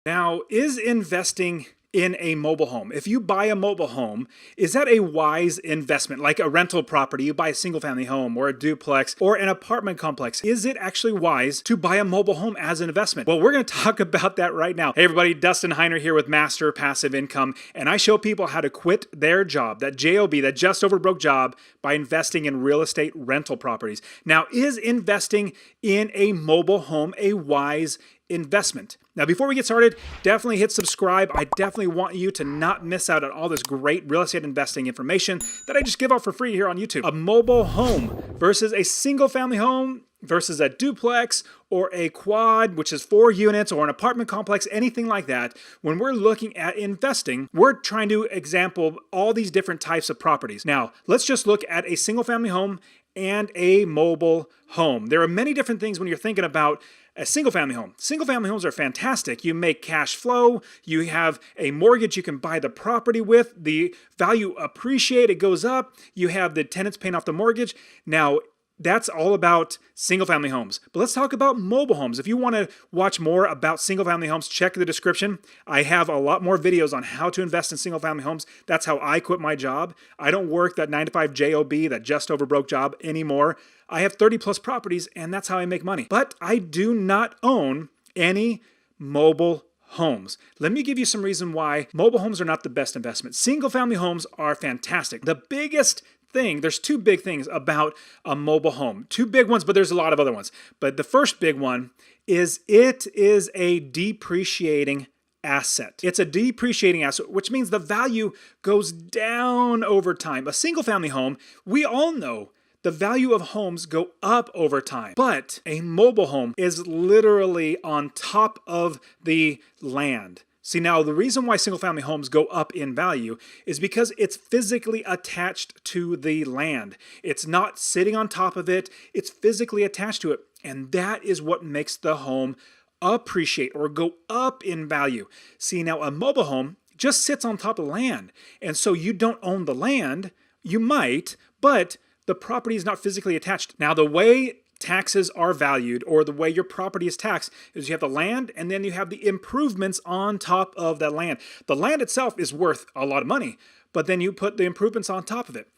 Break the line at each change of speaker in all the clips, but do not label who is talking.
Now, is investing in a mobile home, if you buy a mobile home, is that a wise investment? Like a rental property, you buy a single family home or a duplex or an apartment complex. Is it actually wise to buy a mobile home as an investment? Well, we're going to talk about that right now. Hey everybody, Dustin Heiner here with Master Passive Income, and I show people how to quit their job, that JOB, that just over broke job, by investing in real estate rental properties. Now, is investing in a mobile home a wise investment? Now, before we get started, definitely hit subscribe. I definitely want you to not miss out on all this great real estate investing information that I just give out for free here on YouTube. A mobile home versus a single family home versus a duplex or a quad, which is 4 units, or an apartment complex, anything like that. When we're looking at investing, we're trying to example all these different types of properties. Now, let's just look at a single family home and a mobile home. There are many different things when you're thinking about a single family home. Single family homes are fantastic. You make cash flow, you have a mortgage you can buy the property with, the value appreciate, it goes up, you have the tenants paying off the mortgage. Now, that's all about single family homes. But let's talk about mobile homes. If you want to watch more about single family homes, check the description. I have a lot more videos on how to invest in single family homes. That's how I quit my job. I don't work that 9-to-5 JOB, that just over broke job anymore. I have 30 plus properties, and that's how I make money. But I do not own any mobile homes. Let me give you some reason why mobile homes are not the best investment. Single family homes are fantastic. The biggest thing, there's two big things about a mobile home. Two big ones, but there's a lot of other ones. But the first big one is it is a depreciating asset. It's a depreciating asset, which means the value goes down over time. A single family home, we all know the value of homes go up over time, but a mobile home is literally on top of the land. See, now the reason why single family homes go up in value is because it's physically attached to the land. It's not sitting on top of it, it's physically attached to it. And that is what makes the home appreciate or go up in value. See, now a mobile home just sits on top of land. And so you don't own the land, you might, but the property is not physically attached. Now, the way taxes are valued, or the way your property is taxed, is you have the land and then you have the improvements on top of that land. The land itself is worth a lot of money, but then you put the improvements on top of it.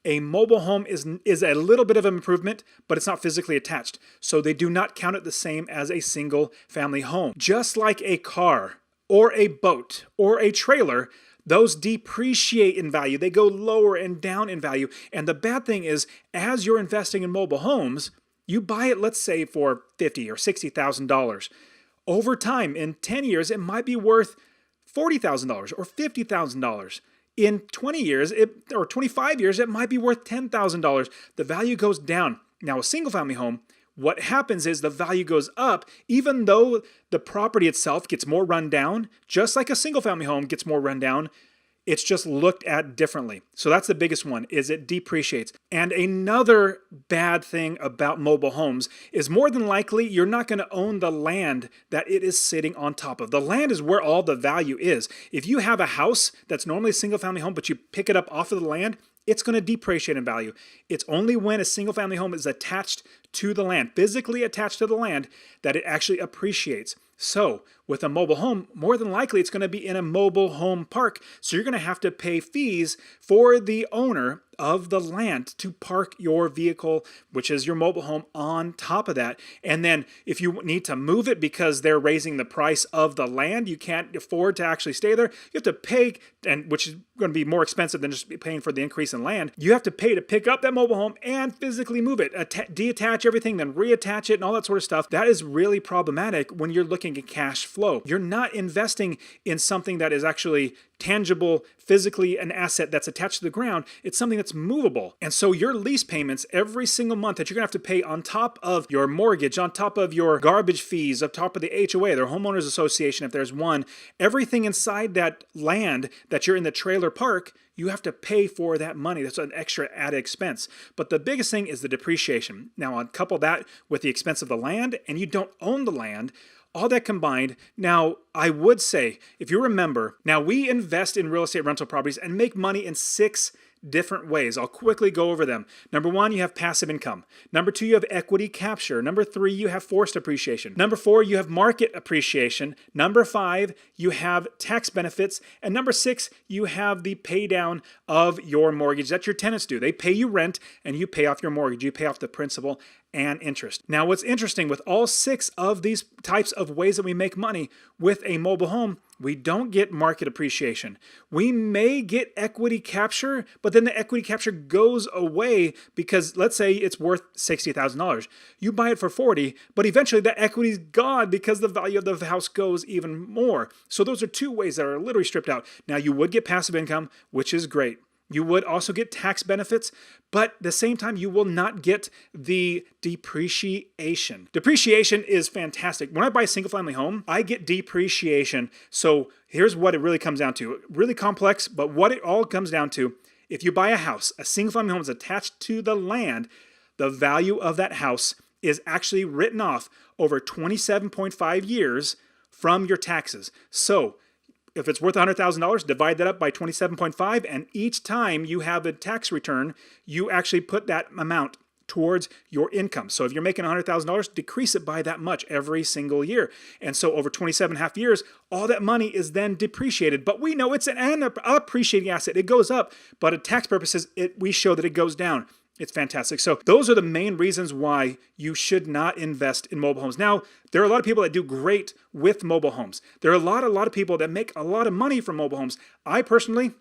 A mobile home is a little bit of an improvement, but it's not physically attached. So they do not count it the same as a single family home. Just like a car or a boat or a trailer, those depreciate in value. They go lower and down in value. And the bad thing is, as you're investing in mobile homes, you buy it, let's say, for $50,000 or $60,000. Over time, in 10 years, it might be worth $40,000 or $50,000. In 20 years, or 25 years, it might be worth $10,000. The value goes down. Now, a single family home, what happens is the value goes up, even though the property itself gets more run down, just like a single family home gets more run down. It's just looked at differently. So that's the biggest one, is it depreciates. And another bad thing about mobile homes is more than likely you're not going to own the land that it is sitting on top of. The land is where all the value is. If you have a house that's normally a single family home, but you pick it up off of the land, it's going to depreciate in value. It's only when a single family home is attached to the land, physically attached to the land, that it actually appreciates. So with a mobile home, more than likely it's going to be in a mobile home park. So you're going to have to pay fees for the owner of the land to park your vehicle, which is your mobile home, on top of that. And then if you need to move it because they're raising the price of the land, you can't afford to actually stay there, you have to pay, and which is going to be more expensive than just paying for the increase in land. You have to pay to pick up that mobile home and physically move it, detach everything, then reattach it and all that sort of stuff. That is really problematic when you're looking at cash flow. You're not investing in something that is actually tangible, physically an asset that's attached to the ground. It's something that's movable. And so your lease payments every single month that you're gonna have to pay on top of your mortgage, on top of your garbage fees, on top of the HOA, their homeowners association, if there's one, everything inside that land that you're in the trailer park, you have to pay for that money. That's an extra added expense. But the biggest thing is the depreciation. Now, couple that with the expense of the land, and you don't own the land, all that combined. Now, I would say, if you remember, now we invest in real estate rental properties and make money in 6 different ways. I'll quickly go over them. Number 1, you have passive income. Number 2, you have equity capture. Number 3, you have forced appreciation. Number 4, you have market appreciation. Number 5, you have tax benefits. And number 6, you have the pay down of your mortgage that your tenants do. They pay you rent and you pay off your mortgage. You pay off the principal and interest. Now, what's interesting with all 6 of these types of ways that we make money with a mobile home, we don't get market appreciation. We may get equity capture, but then the equity capture goes away because let's say it's worth $60,000. You buy it for $40,000, but eventually that equity is gone because the value of the house goes even more. So those are 2 ways that are literally stripped out. Now, you would get passive income, which is great. You would also get tax benefits, but at the same time, you will not get the depreciation. Depreciation is fantastic. When I buy a single family home, I get depreciation. So here's what it really comes down to. Really complex, but what it all comes down to, if you buy a house, a single family home is attached to the land, the value of that house is actually written off over 27.5 years from your taxes. So if it's worth $100,000, divide that up by 27.5, and each time you have a tax return, you actually put that amount towards your income. So if you're making $100,000, decrease it by that much every single year. And so over 27.5 years, all that money is then depreciated. But we know it's an appreciating asset. It goes up, but at tax purposes, we show that it goes down. It's fantastic. So those are the main reasons why you should not invest in mobile homes. Now, there are a lot of people that do great with mobile homes. There are a lot of people that make a lot of money from mobile homes. I personally,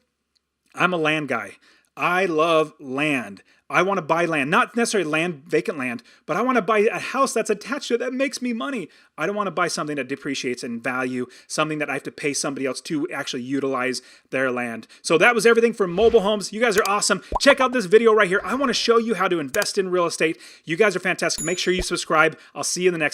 I'm a land guy. I love land. I want to buy land, not necessarily land, vacant land, but I want to buy a house that's attached to it that makes me money. I don't want to buy something that depreciates in value, something that I have to pay somebody else to actually utilize their land. So that was everything for mobile homes. You guys are awesome. Check out this video right here. I want to show you how to invest in real estate. You guys are fantastic. Make sure you subscribe. I'll see you in the next